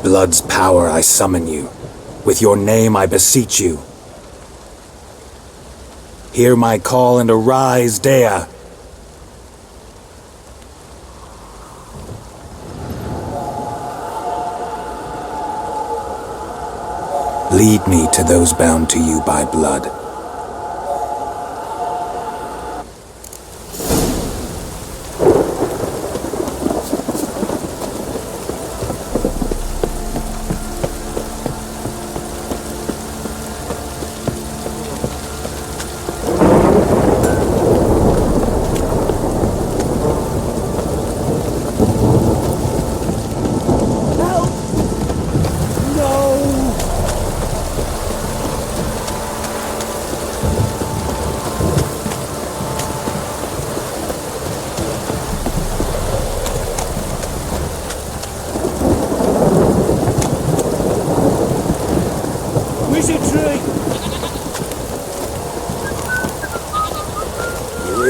blood's power I summon you. With your name I beseech you. Hear my call and arise, Dea! Lead me to those bound to you by blood.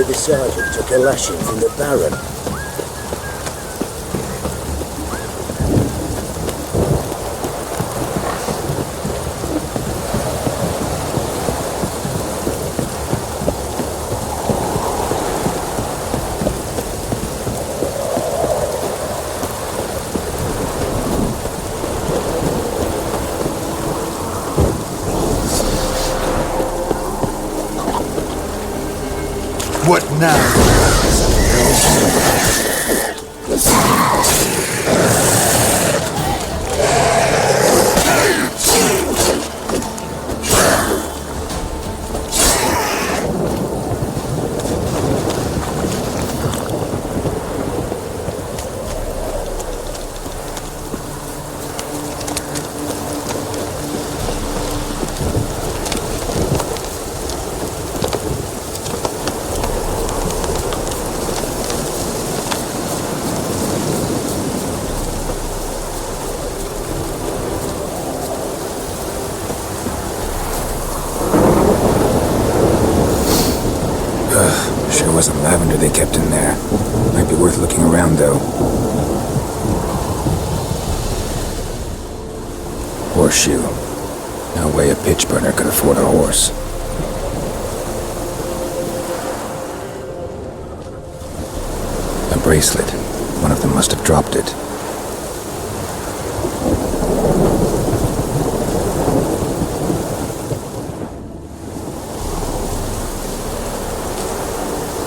The sergeant took a lashing from the Baron. What now? Sure wasn't lavender they kept in there. Might be worth looking around, though. Horseshoe. No way a pitch burner could afford a horse. A bracelet. One of them must have dropped it.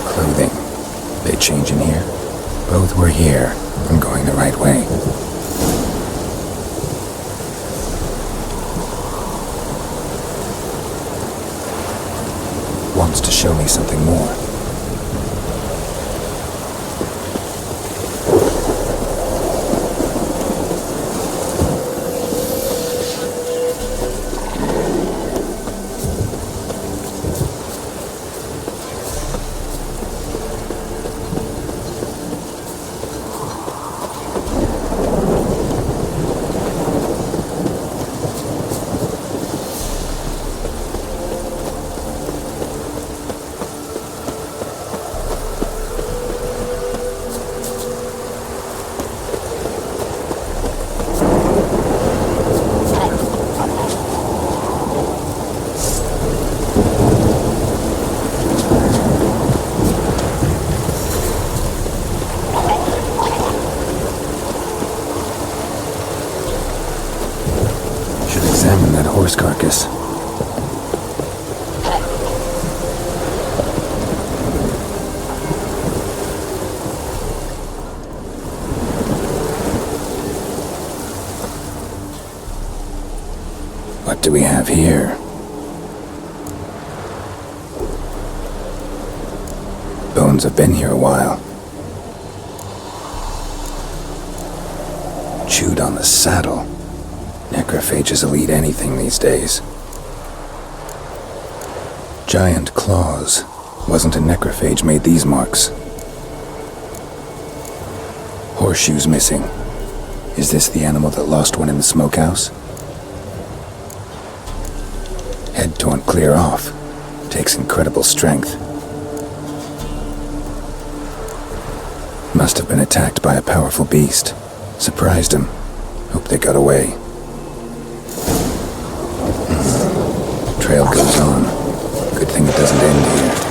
Clothing. They change in here? Both were here. I'm going the right way. Wants to show me something more. Examine that horse carcass. What do we have here? Bones have been here a while. Chewed on the saddle. Necrophages will eat anything these days. Giant claws. Wasn't a necrophage made these marks. Horseshoes missing. Is this the animal that lost one in the smokehouse? Head torn clear off. Takes incredible strength. Must have been attacked by a powerful beast. Surprised him. Hope they're got away. Trail goes on. Good thing it doesn't end here.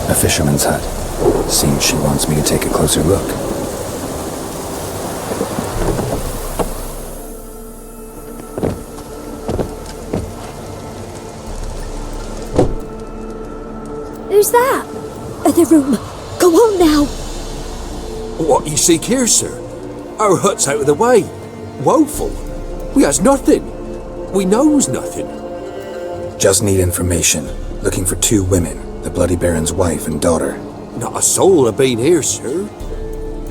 A fisherman's hut. Seems she wants me to take a closer look. Who's that? The room. Go on now. What you seek here, sir? Our hut's out of the way. Woeful. We has nothing. We knows nothing. Just need information. Looking for 2 women. The Bloody Baron's wife and daughter. Not a soul have been here, sir.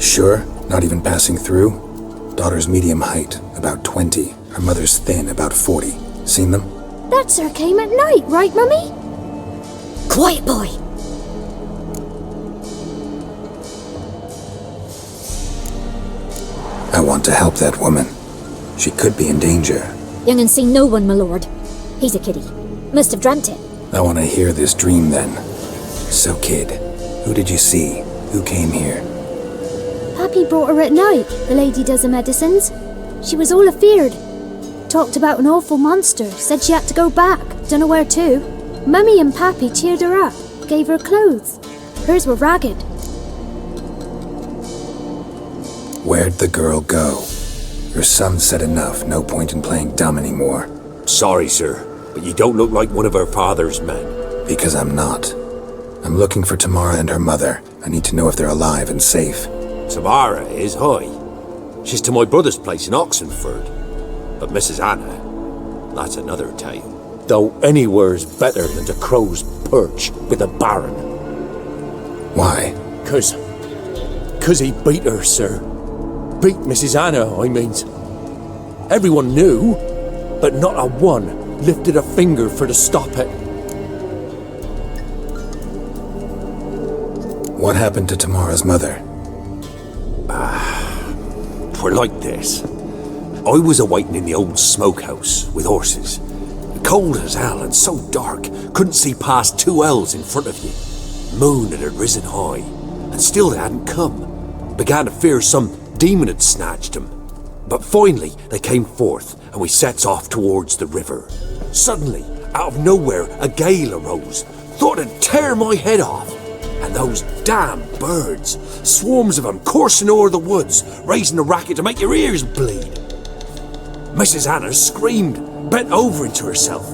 Sure? Not even passing through? Daughter's medium height, about 20. Her mother's thin, about 40. Seen them? That sir came at night, right, Mummy? Quiet, boy. I want to help that woman. She could be in danger. Young and seen no one, my lord. He's a kiddie. Must have dreamt it. I want to hear this dream then. So, kid, who did you see? Who came here? Pappy brought her at night, the lady does the medicines. She was all afeared. Talked about an awful monster, said she had to go back, dunno where to. Mummy and Pappy cheered her up, gave her clothes. Hers were ragged. Where'd the girl go? Your son said enough, no point in playing dumb anymore. Sorry, sir, but you don't look like one of our father's men. Because I'm not. I'm looking for Tamara and her mother. I need to know if they're alive and safe. Tamara is, high. She's to my brother's place in Oxenford. But Mrs. Anna, that's another tale. Though anywhere's better than the crow's perch with the Baron. Why? 'Cause he beat her, sir. Beat Mrs. Anna, I means. Everyone knew, but not a one lifted a finger for to stop it. What happened to Tamara's mother? Twere like this. I was awaiting in the old smokehouse with horses. Cold as hell and so dark, couldn't see past 2 ells in front of you. Moon had risen high, and still they hadn't come. Began to fear some demon had snatched them. But finally they came forth, and we sets off towards the river. Suddenly, out of nowhere, a gale arose. Thought it'd tear my head off. And those damn birds, swarms of them coursing o'er the woods, raising a racket to make your ears bleed. Mrs. Anna screamed, bent over into herself.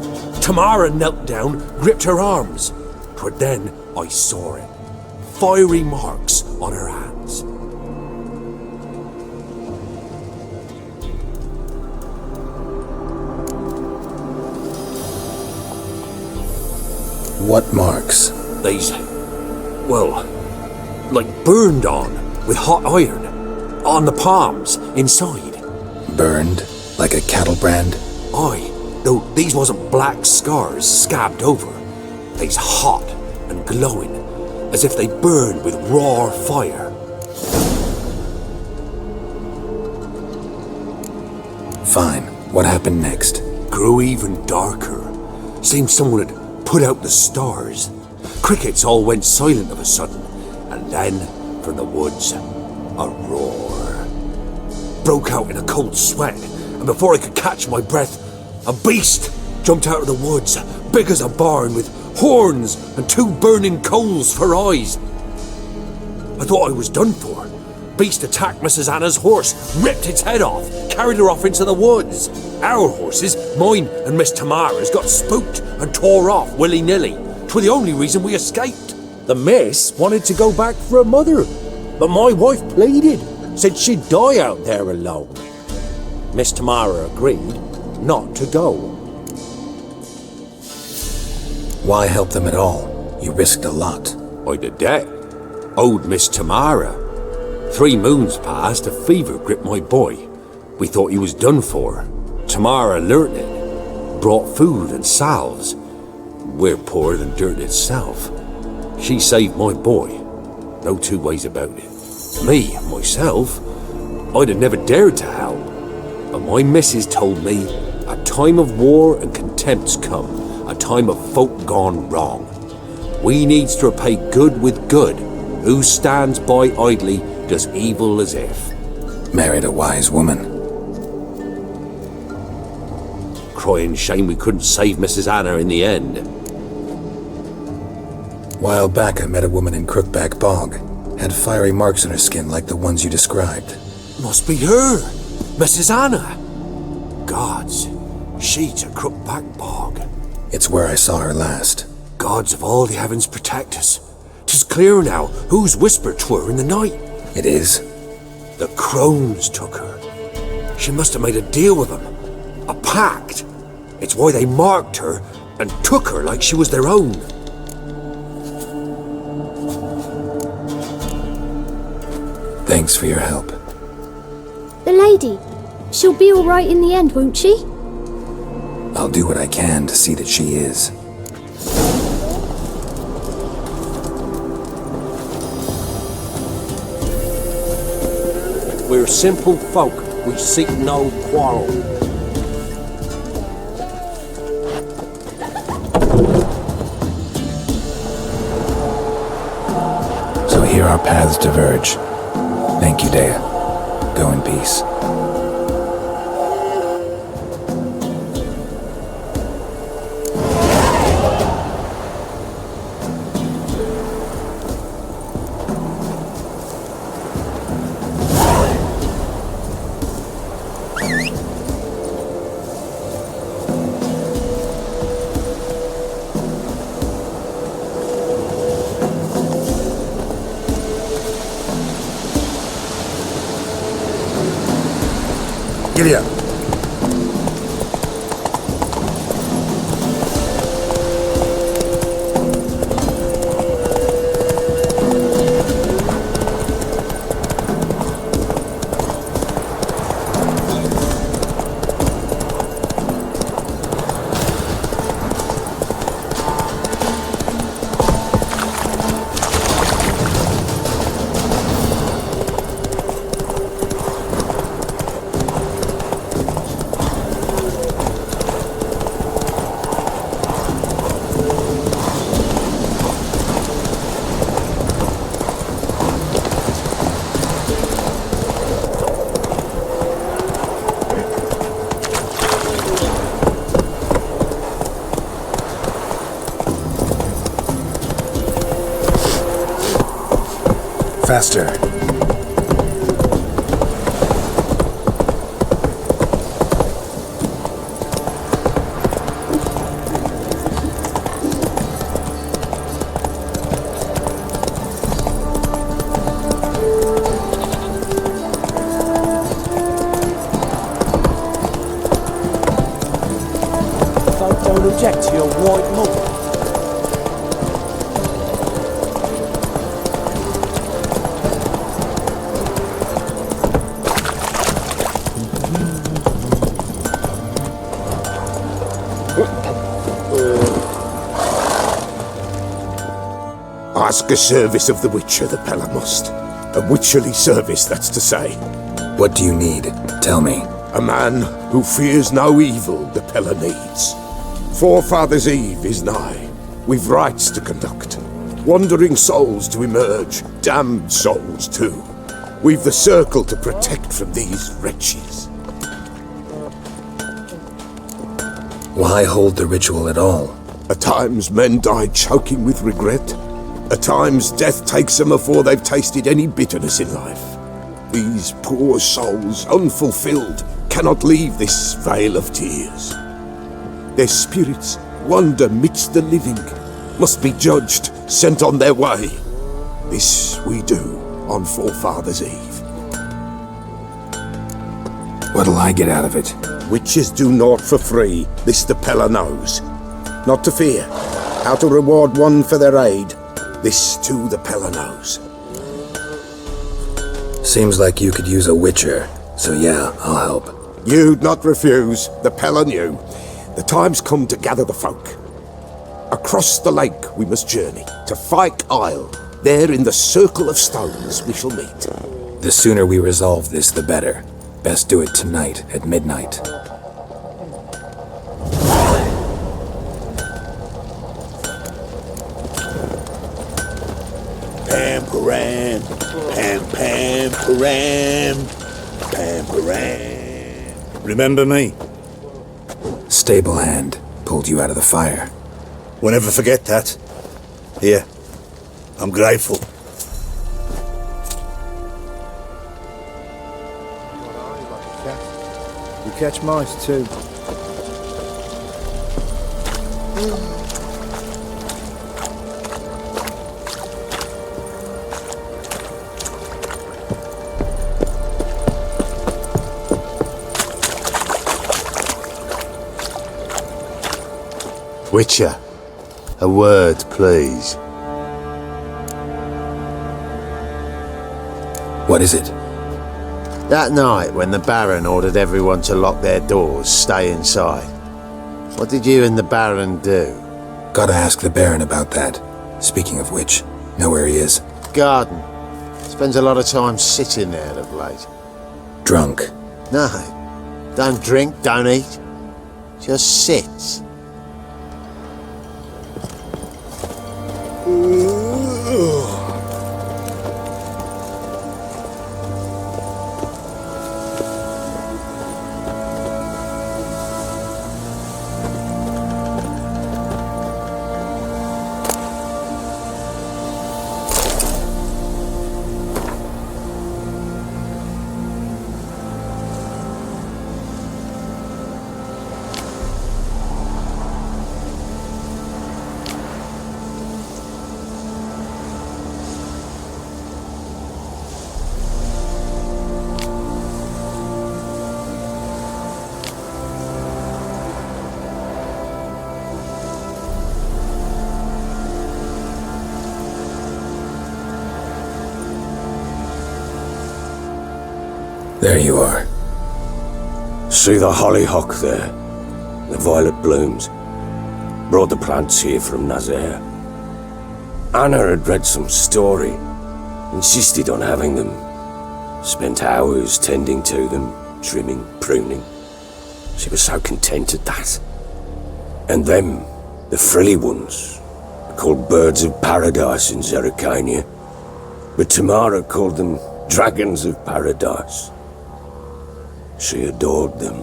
Tamara knelt down, gripped her arms. But then I saw it. Fiery marks on her hands. What marks? These, well, like burned on with hot iron. On the palms, inside. Burned? Like a cattle brand? Aye, though these wasn't black scars scabbed over. They's hot and glowing, as if they burned with raw fire. Fine. What happened next? Grew even darker. Seemed someone had put out the stars. Crickets all went silent of a sudden, and then, from the woods, a roar. Broke out in a cold sweat, and before I could catch my breath, a beast jumped out of the woods, big as a barn, with horns and 2 burning coals for eyes. I thought I was done for. Beast attacked Mrs. Anna's horse, ripped its head off, carried her off into the woods. Our horses, mine and Miss Tamara's, got spooked and tore off willy-nilly. 'Twas the only reason we escaped. The miss wanted to go back for her mother, but my wife pleaded, said she'd die out there alone. Miss Tamara agreed not to go. Why help them at all? You risked a lot. I did that. Owed Miss Tamara. 3 moons passed, a fever gripped my boy. We thought he was done for. Tamara learnt it. Brought food and salves. We're poorer than dirt itself. She saved my boy. No 2 ways about it. Me, myself, I'd have never dared to help. But my missus told me a time of war and contempt's come. A time of folk gone wrong. We needs to repay good with good. Who stands by idly does evil as if. Married a wise woman. Crying shame we couldn't save Mrs. Anna in the end. While back I met a woman in Crookback Bog. Had fiery marks on her skin like the ones you described. Must be her, Mrs. Anna. Gods, she's a Crookback Bog. It's where I saw her last. Gods of all the heavens protect us. 'Tis clear now whose whisper 'twere in the night. It is? The crones took her. She must have made a deal with them. A pact. It's why they marked her and took her like she was their own. Thanks for your help. The lady. She'll be all right in the end, won't she? I'll do what I can to see that she is. We're simple folk. We seek no quarrel. So here our paths diverge. Thank you, Dea. Go in peace. Giddy up. Faster. Don't object to your white mother. Ask a service of the Witcher, the pellar must. A witcherly service, that's to say. What do you need? Tell me. A man who fears no evil the pellar needs. Forefathers' Eve is nigh. We've rites to conduct. Wandering souls to emerge. Damned souls, too. We've the circle to protect from these wretches. Why hold the ritual at all? At times men die choking with regret. At times death takes them before they've tasted any bitterness in life. These poor souls, unfulfilled, cannot leave this vale of tears. Their spirits wander midst the living, must be judged, sent on their way. This we do on Forefathers' Eve. What'll I get out of it? Witches do naught for free, this the pellar knows. Not to fear, how to reward one for their aid, this too the pellar knows. Seems like you could use a witcher, so yeah, I'll help. You'd not refuse, the pellar knew. The time's come to gather the folk. Across the lake we must journey, to Fyke Island. There in the circle of stones we shall meet. The sooner we resolve this, the better. Best do it tonight at midnight. Pam-param, pam-pam-param, pam-param. Remember me? Stable hand pulled you out of the fire. We'll never forget that. Here, I'm grateful. You catch mice too. Witcher, a word, please. What is it? That night when the Baron ordered everyone to lock their doors, stay inside, what did you and the Baron do? Gotta ask the Baron about that. Speaking of which, know where he is? Garden. Spends a lot of time sitting there of late. Drunk. No, don't drink, don't eat. Just sits. There you are. See the hollyhock there? The violet blooms. Brought the plants here from Nazaire. Anna had read some story. Insisted on having them. Spent hours tending to them, trimming, pruning. She was so content at that. And them, the frilly ones, called birds of paradise in Zerrikania. But Tamara called them dragons of paradise. She adored them.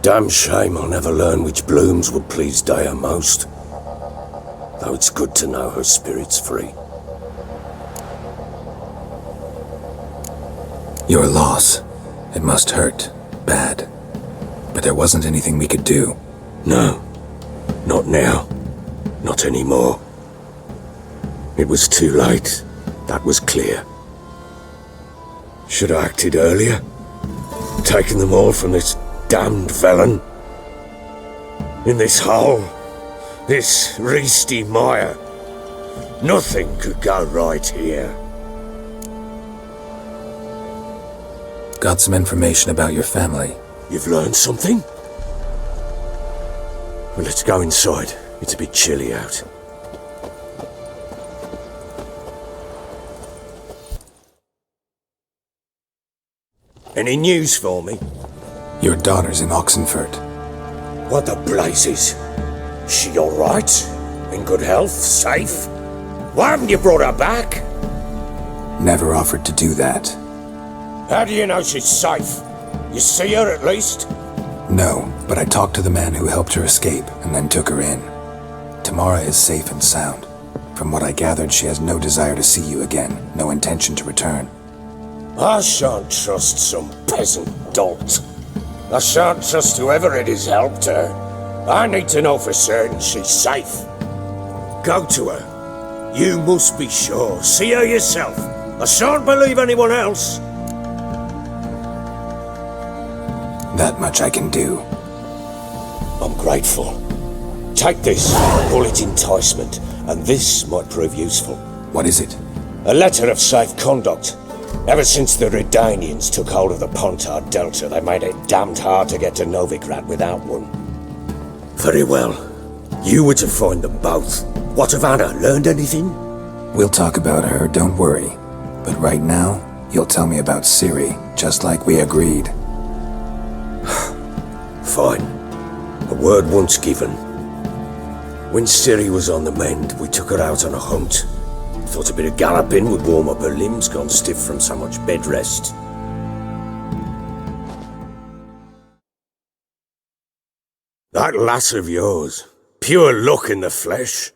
Damn shame I'll never learn which blooms would please Dea most. Though it's good to know her spirit's free. Your loss. It must hurt. Bad. But there wasn't anything we could do. No. Not now. Not anymore. It was too late. That was clear. Should I acted earlier? Taken them all from this damned felon? In this hole? This reesty mire? Nothing could go right here. Got some information about your family. You've learned something? Well, let's go inside. It's a bit chilly out. Any news for me? Your daughter's in Oxenfurt. What the blazes? She all right? In good health? Safe? Why haven't you brought her back? Never offered to do that. How do you know she's safe? You see her at least? No, but I talked to the man who helped her escape and then took her in. Tamara is safe and sound. From what I gathered, she has no desire to see you again, no intention to return. I shan't trust some peasant dolt. I shan't trust whoever it is helped her. I need to know for certain she's safe. Go to her. You must be sure. See her yourself. I shan't believe anyone else. That much I can do. I'm grateful. Take this, call it enticement, and this might prove useful. What is it? A letter of safe conduct. Ever since the Redanians took hold of the Pontard Delta, they made it damned hard to get to Novigrad without one. Very well. You were to find them both. What of Anna? Learned anything? We'll talk about her, don't worry. But right now, you'll tell me about Ciri, just like we agreed. Fine. A word once given. When Ciri was on the mend, we took her out on a hunt. Thought a bit of galloping would warm up her limbs, gone stiff from so much bed rest. That lass of yours, pure luck in the flesh.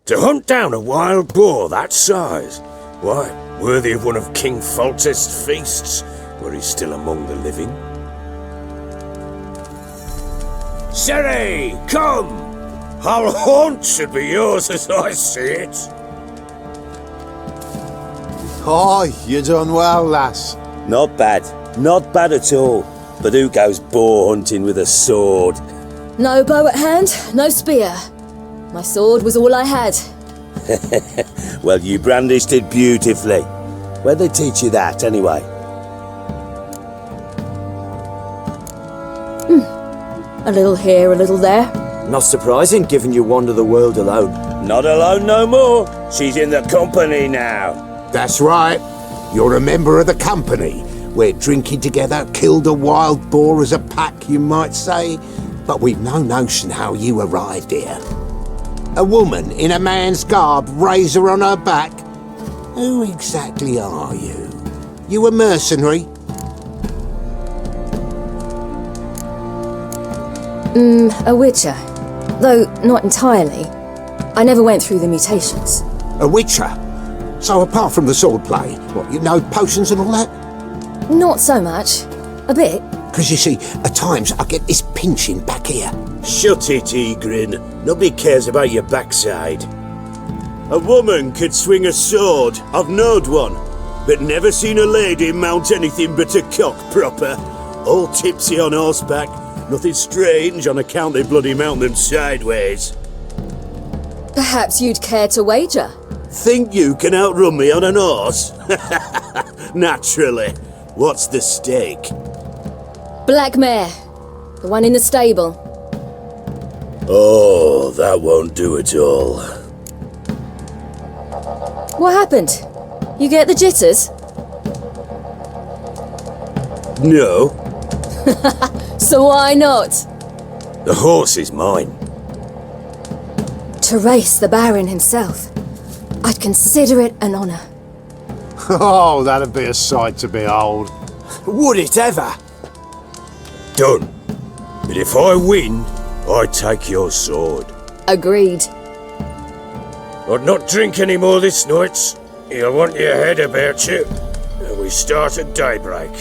To hunt down a wild boar that size, why, worthy of one of King Foltest's feasts, were he still among the living. Ciri, come! Our haunt should be yours as I see it. Oh, you done well, lass. Not bad. Not bad at all. But who goes boar hunting with a sword? No bow at hand, no spear. My sword was all I had. Well, you brandished it beautifully. Where'd they teach you that, anyway? A little here, a little there. Not surprising, given you wander the world alone. Not alone no more. She's in the company now. That's right. You're a member of the company. We're drinking together, killed a wild boar as a pack, you might say. But we've no notion how you arrived here. A woman in a man's garb, razor on her back. Who exactly are you? You a mercenary? A witcher. Though not entirely. I never went through the mutations. A witcher? So apart from the swordplay, what, you know potions and all that? Not so much. A bit. Because you see, at times I get this pinching back here. Shut it, Egrin. Nobody cares about your backside. A woman could swing a sword. I've knowed one. But never seen a lady mount anything but a cock proper. All tipsy on horseback. Nothing strange on account they bloody mount them sideways. Perhaps you'd care to wager? Think you can outrun me on an horse? Naturally. What's the stake? Black mare. The one in the stable. Oh, that won't do at all. What happened? You get the jitters? No. So why not? The horse is mine. To race the Baron himself. I'd consider it an honour. Oh, that'd be a sight to behold. Would it ever? Done. But if I win, I take your sword. Agreed. I'd not drink any more this night. You'll want your head about you. We start at daybreak.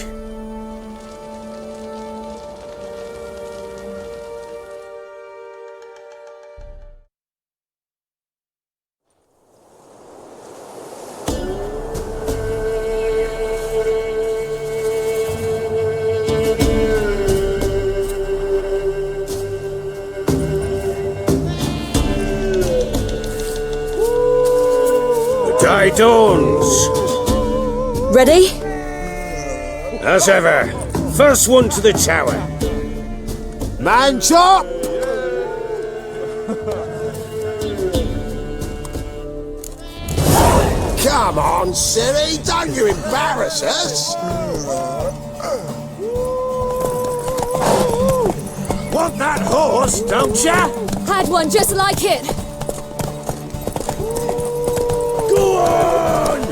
Day dawns. Ready? As ever, first one to the tower. Man chop! Come on, Ciri, don't you embarrass us! Want that horse, don't ya? Had one just like it. Go on!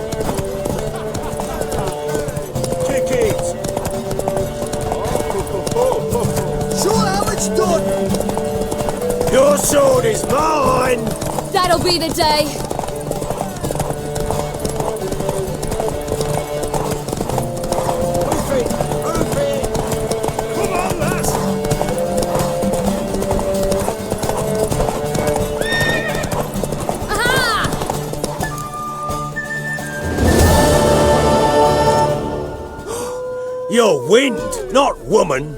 Kick it! Show how it's done! Your sword is mine! That'll be the day. Come on, lass! Aha! You're wind, not woman.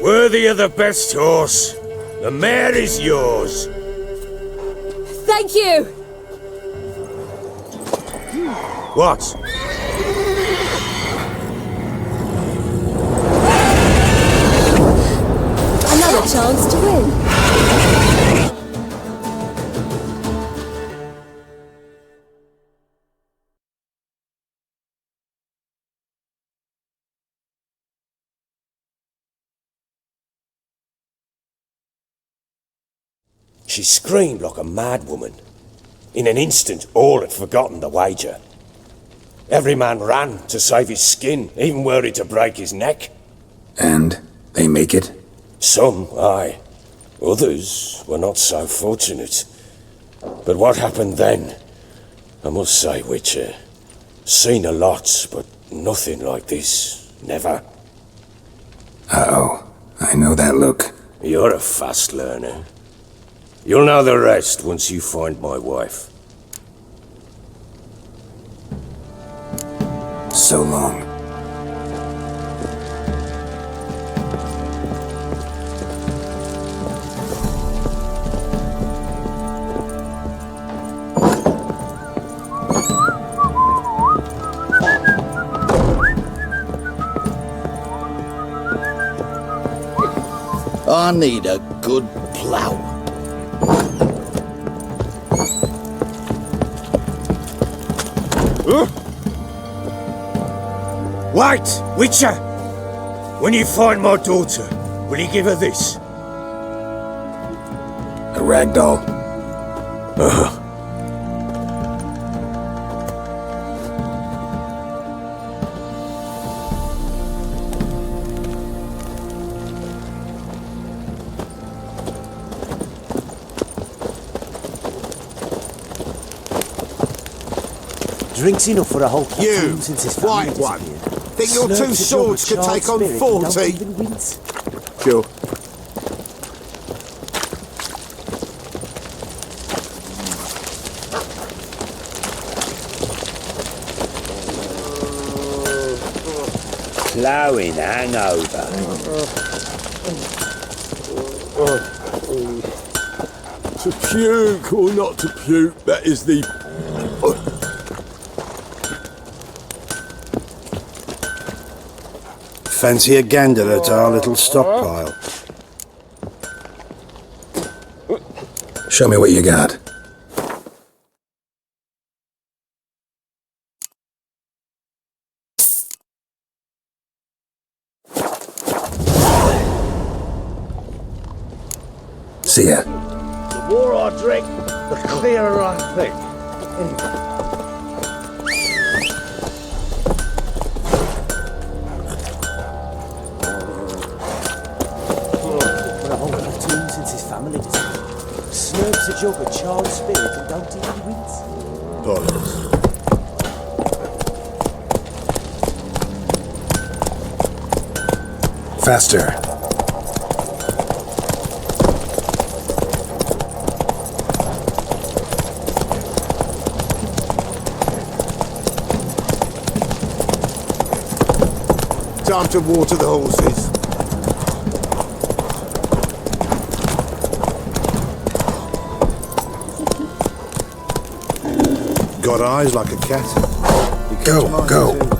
Worthy of the best horse. The mare is yours. Thank you. What? Another chance to win. She screamed like a mad woman. In an instant, all had forgotten the wager. Every man ran to save his skin, even were it to break his neck. And they make it? Some, aye. Others were not so fortunate. But what happened then? I must say, Witcher, seen a lot, but nothing like this. Never. Uh-oh. I know that look. You're a fast learner. You'll know the rest once you find my wife. So long. I need a good plough. Wait, Witcher! When you find my daughter, will you give her this? A rag doll. Drinks enough for a whole You, platoon since his family white one. disappeared. Think your Slurps two a jug swords of could charred take on spirit and 40? don't even wince. Sure. Ploughing hangover. To puke or not to puke, that is the... Fancy a gander at our little stockpile. Show me what you got. See ya. The more I drink, the clearer I think. For a whole platoon since his family disappeared. Slurps a jug of charred spirit and don't even wince. Bollocks. Faster. Time to water the horses. Got eyes like a cat. You catch Go, mine go. too.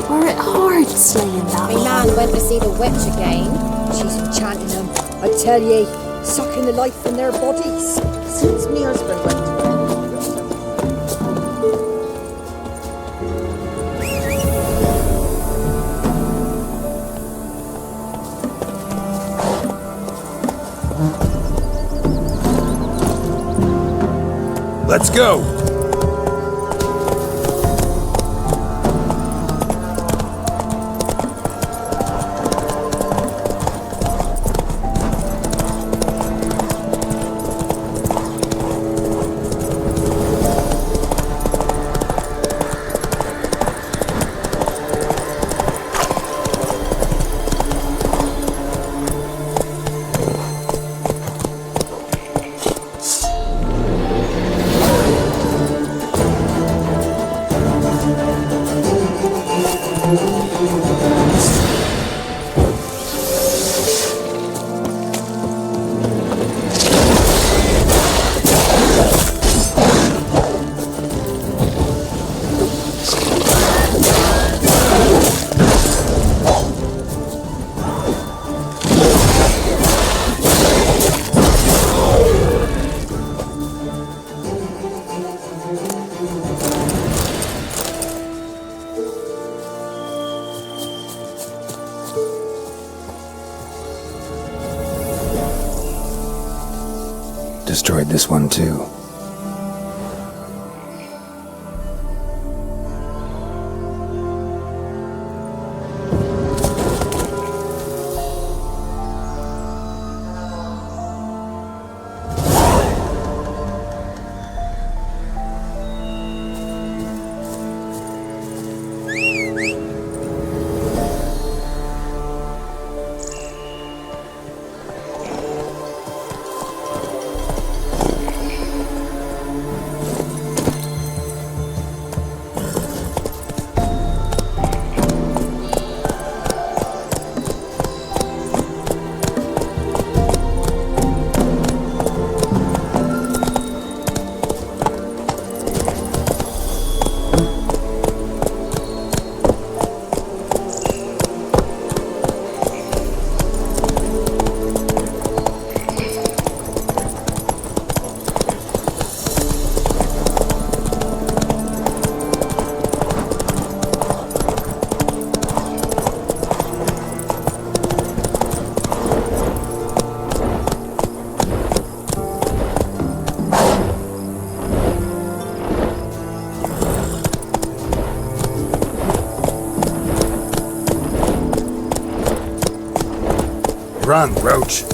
Were it hard slaying that? My man went to see the witch again. She's enchanting them. I tell ye, sucking the life from their bodies. Since me husband went to bed. Let's go! Destroyed this one too. Run, Roach.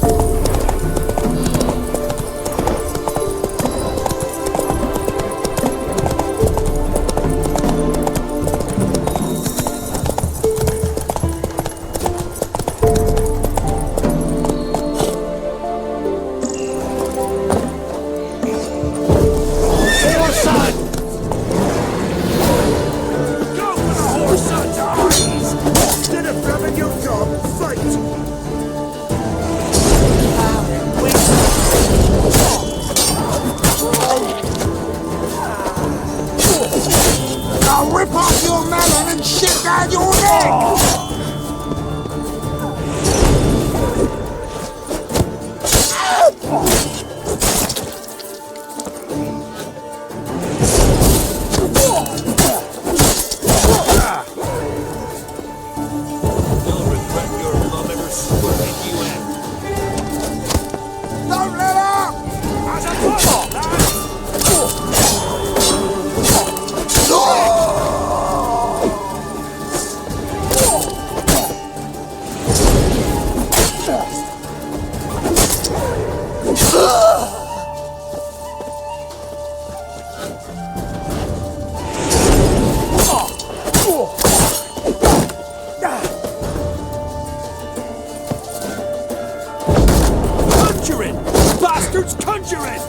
Don't let up! As a Conjuring! Bastards conjuring!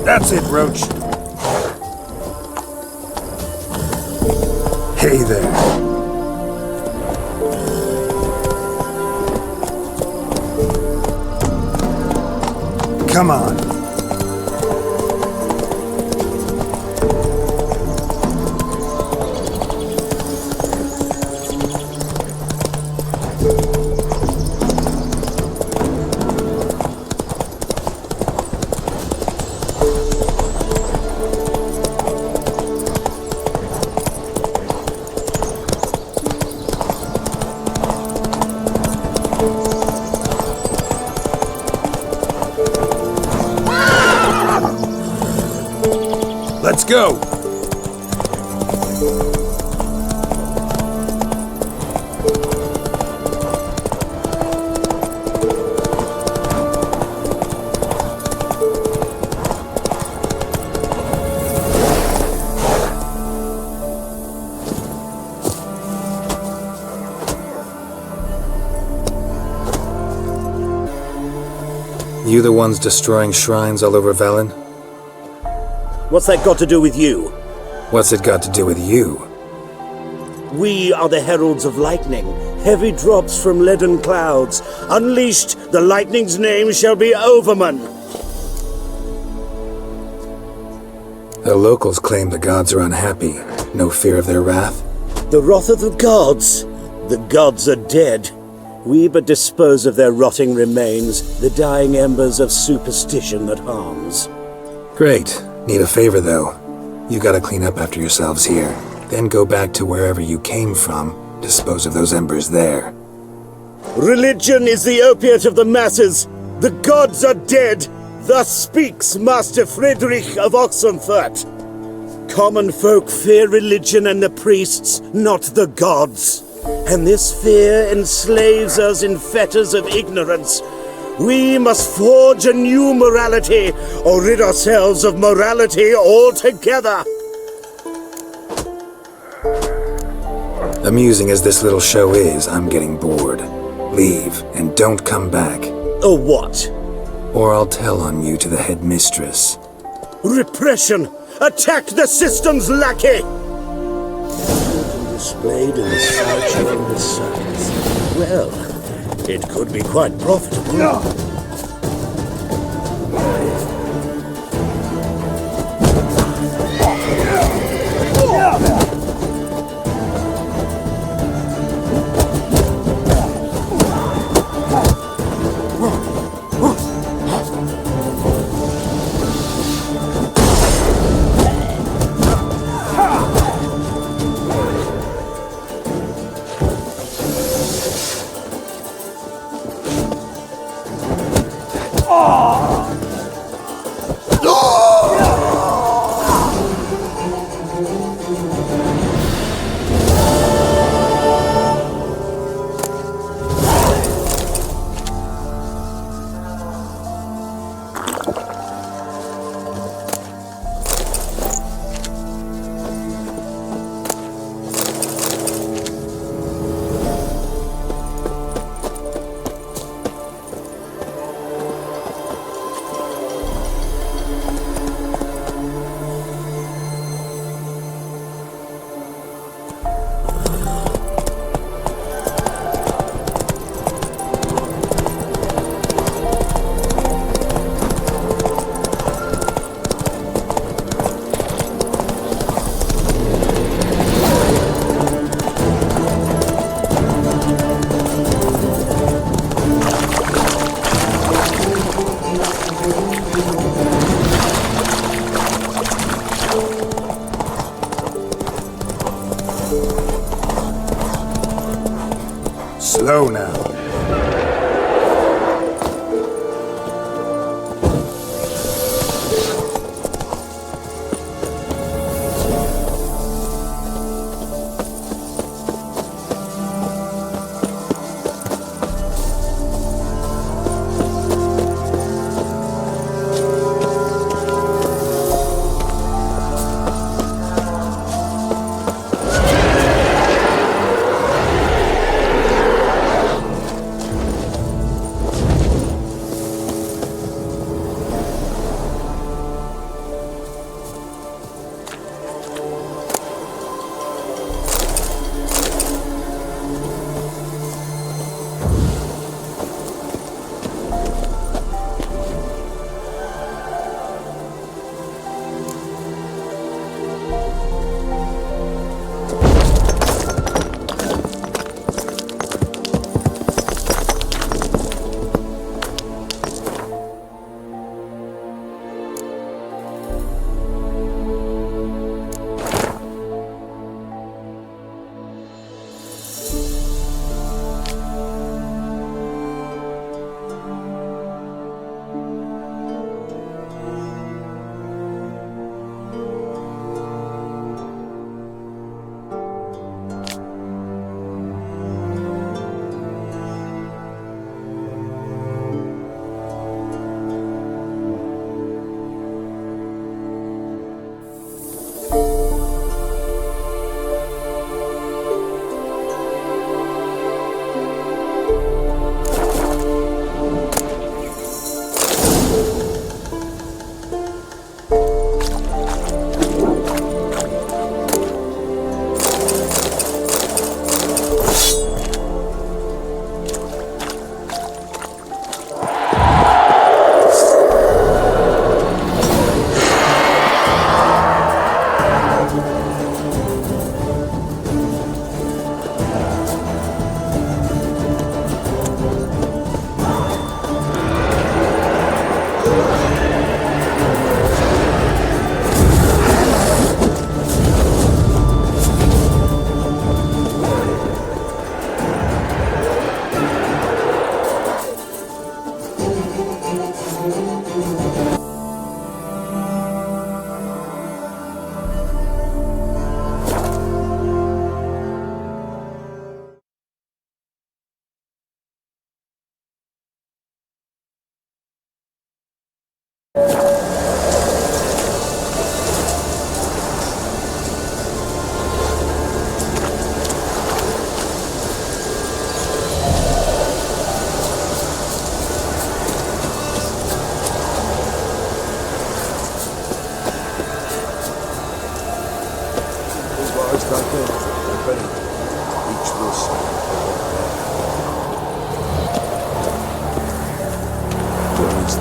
That's it, Roach. Hey there. Come on. Let's go! You the ones destroying shrines all over Velen? What's that got to do with you? What's it got to do with you? We are the heralds of lightning, heavy drops from leaden clouds. Unleashed, the lightning's name shall be Overman. The locals claim the gods are unhappy. No fear of their wrath? The wrath of the gods? The gods are dead. We but dispose of their rotting remains, the dying embers of superstition that harms. Great. Need a favor, though. You gotta clean up after yourselves here. Then go back to wherever you came from. Dispose of those embers there. Religion is the opiate of the masses. The gods are dead. Thus speaks Master Friedrich of Oxenfurt. Common folk fear religion and the priests, not the gods. And this fear enslaves us in fetters of ignorance. We must forge a new morality, or rid ourselves of morality altogether. Amusing as this little show is, I'm getting bored. Leave, and don't come back. Or what? Or I'll tell on you to the headmistress. Repression! Attack the system's lackey! Displayed in the sideshow in the circus. Well, it could be quite profitable. Slow now.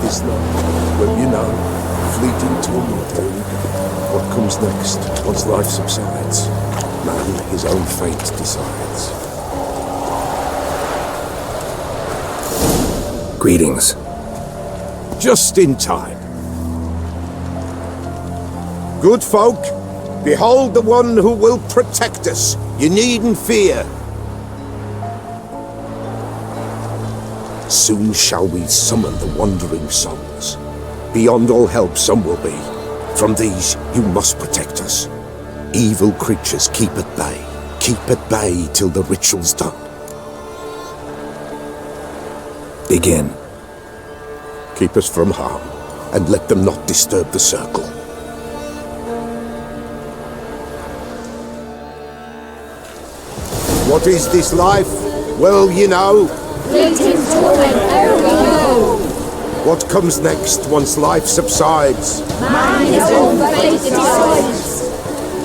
This night, well, you know, fleeting torment. What comes next, once life subsides? Man his own fate decides. Greetings. Just in time. Good folk, behold the one who will protect us. You needn't fear. Soon shall we summon the wandering souls. Beyond all help some will be. From these you must protect us. Evil creatures keep at bay. Keep at bay till the ritual's done. Begin. Keep us from harm, and let them not disturb the circle. What is this life? Well, you know. Fleeting torment, there we go. What comes next once life subsides? Man his own fate decides.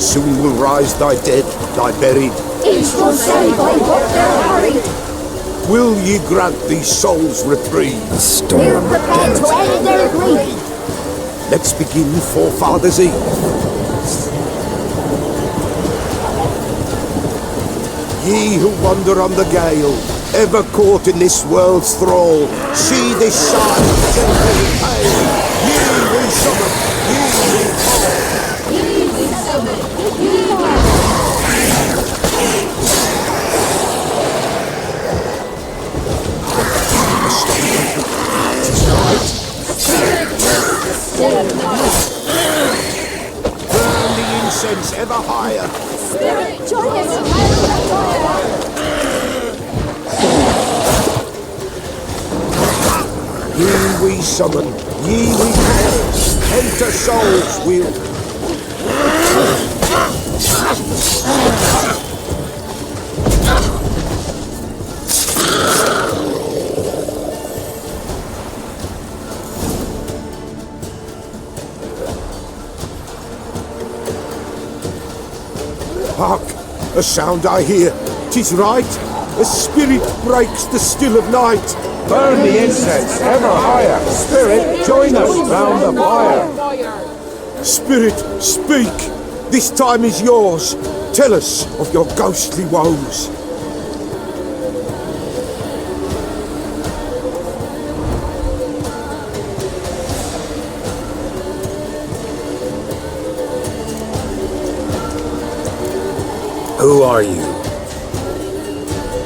Soon will rise thy dead, thy buried. Each will say by what they're harried. Will ye grant these souls reprieve? A storm. We're prepared to end their grief. Let's begin Forefathers' Eve. Ye who wander on the gale, ever caught in this world's thrall, see this sign, gentle and pale. Ye we summon, ye we call. Ye we summon, ye we call. Burn the incense ever higher. Spirit, join us in the fire. Ye we summon, ye we call. Enter souls, we'll. Hark! A sound I hear. 'Tis right. A spirit breaks the still of night. Burn the incense ever higher. Spirit, join us round the fire. Spirit, speak. This time is yours. Tell us of your ghostly woes. Who are you?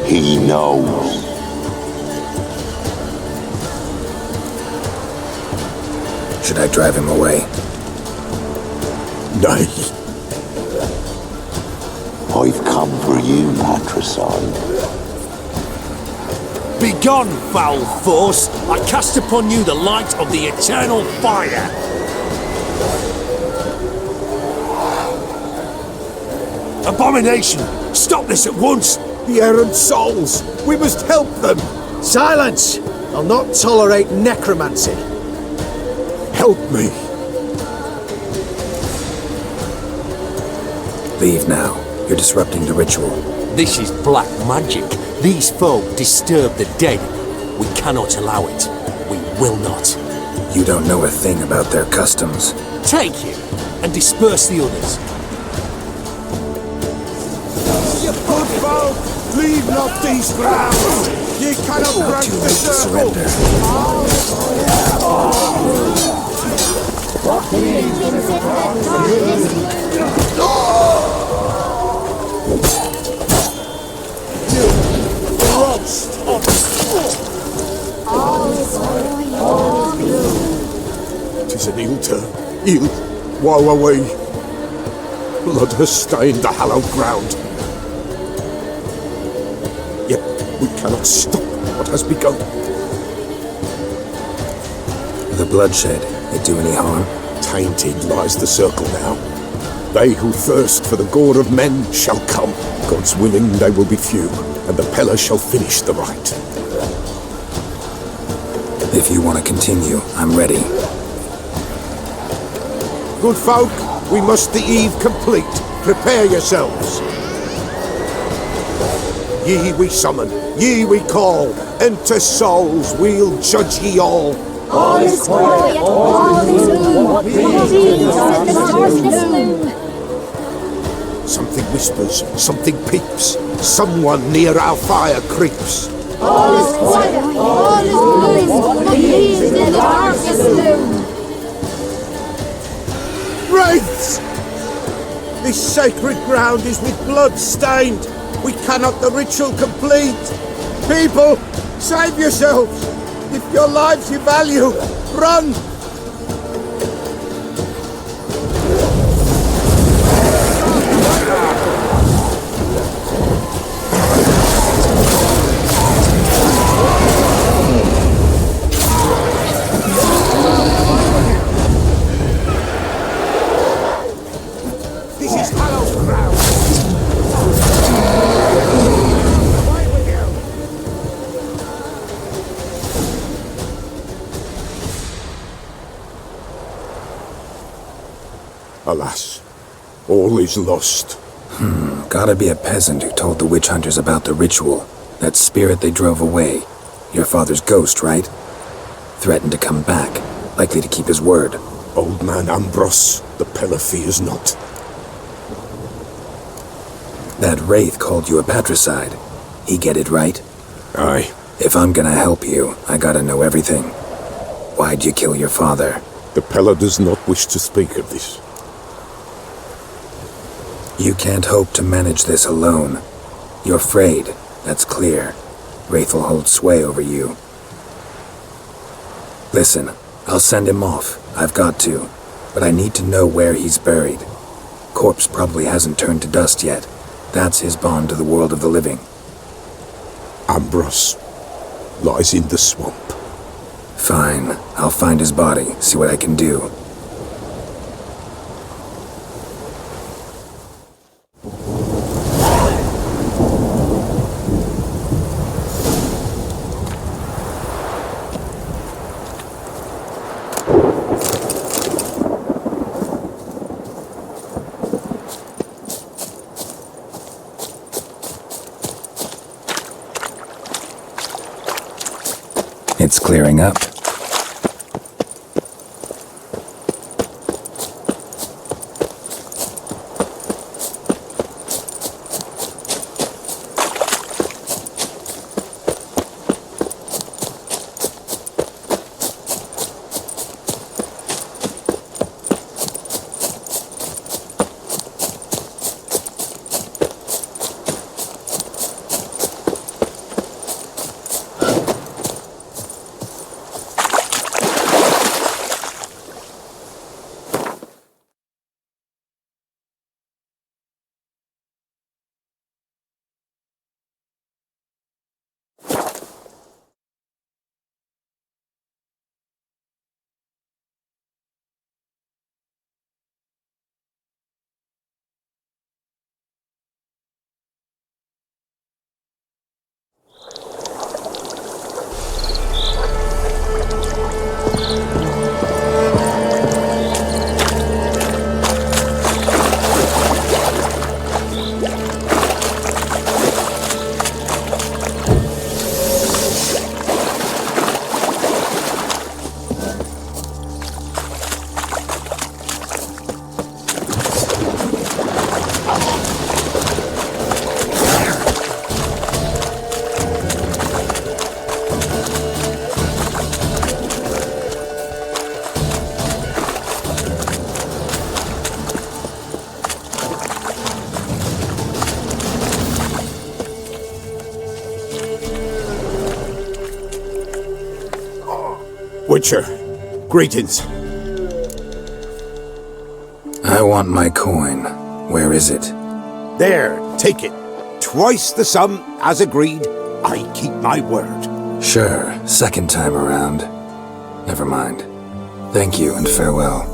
He knows. Should I drive him away? Nay. I've come for you, Patricidal. Begone, foul force! I cast upon you the light of the eternal fire! Abomination! Stop this at once! The errant souls! We must help them! Silence! I'll not tolerate necromancy. Help me! Leave now. You're disrupting the ritual. This is black magic. These folk disturb the dead. We cannot allow it. We will not. You don't know a thing about their customs. Take him and disperse the others. You good folk! Leave not these grounds! Ye cannot break Too the late to circle! surrender. Tis an ill turn. Ill. Woe away. Blood has stained the hallowed ground. Yet we cannot stop what has begun. The bloodshed It do any harm? Tainted lies the circle now. They who thirst for the gore of men shall come. God's willing, they will be few, and the pellar shall finish the rite. If you want to continue, I'm ready. Good folk, we must the eve complete. Prepare yourselves. Ye we summon, ye we call. Enter souls, we'll judge ye all. All is quiet, all is gloom. Something whispers, something peeps. Someone near our fire creeps. All is quiet, all is gloom. Peace in the darkest gloom. Wraiths! This sacred ground is with blood stained. We cannot the ritual complete. People, save yourselves. If your lives you value, run! This is hallowed ground. Away with you. Alas, all is lost. Gotta be a peasant who told the witch hunters about the ritual. That spirit they drove away. Your father's ghost, right? Threatened to come back. Likely to keep his word. Old man Ambros, the pellar fears not. That wraith called you a patricide. He get it right? Aye. If I'm gonna help you, I gotta know everything. Why'd you kill your father? The pellar does not wish to speak of this. You can't hope to manage this alone. You're afraid, that's clear. Wraith will hold sway over you. Listen, I'll send him off. I've got to. But I need to know where he's buried. Corpse probably hasn't turned to dust yet. That's his bond to the world of the living. Ambros lies in the swamp. Fine. I'll find his body, see what I can do. It's clearing up. Witcher, greetings. I want my coin. Where is it? There, take it. Twice the sum, as agreed. I keep my word. Sure, second time around. Never mind. Thank you and farewell.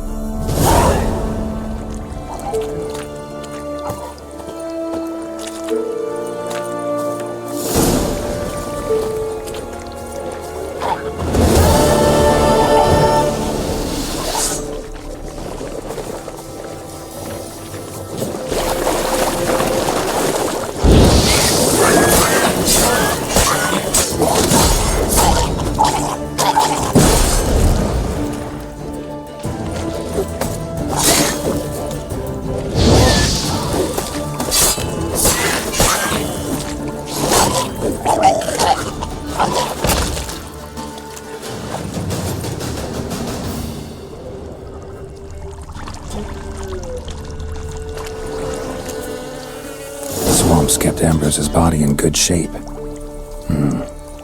Kept Ambrose's body in good shape.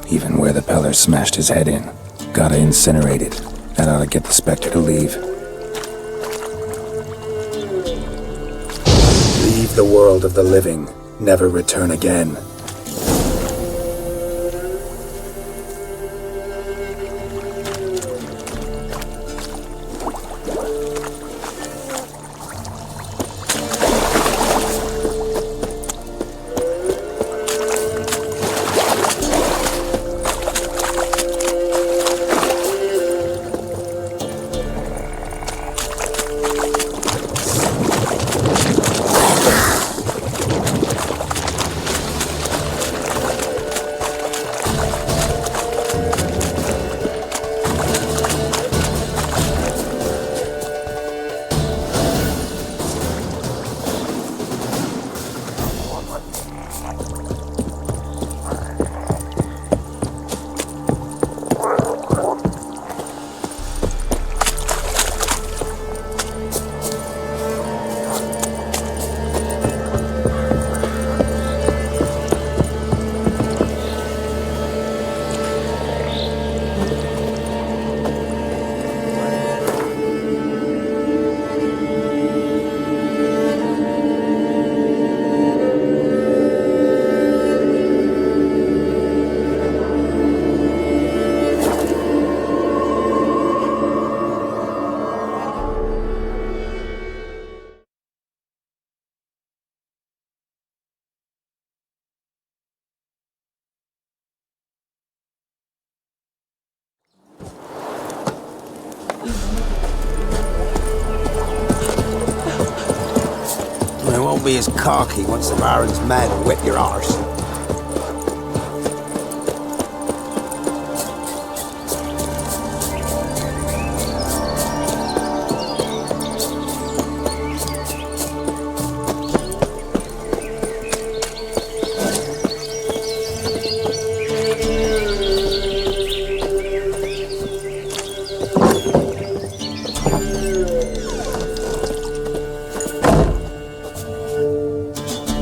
Even where the pellar smashed his head in. Gotta incinerate it. That ought to get the Spectre to leave. Leave the world of the living. Never return again. Be as cocky once the Baron's mad and whip your arse.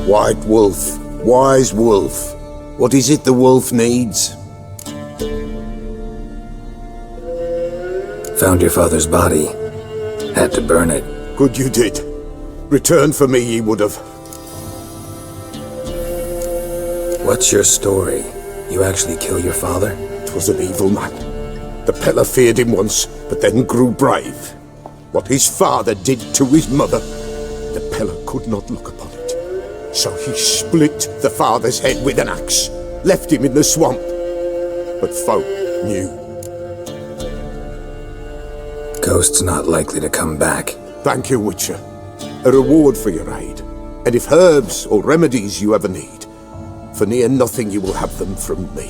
White wolf, wise wolf. What is it the wolf needs? Found your father's body. Had to burn it. Good you did. Return for me ye would have. What's your story? You actually kill your father? 'Twas an evil man. The pellar feared him once, but then grew brave. What his father did to his mother, the pellar could not look upon it. So he split the father's head with an axe, left him in the swamp. But folk knew. Ghost's not likely to come back. Thank you, Witcher. A reward for your aid. And if herbs or remedies you ever need, for near nothing you will have them from me.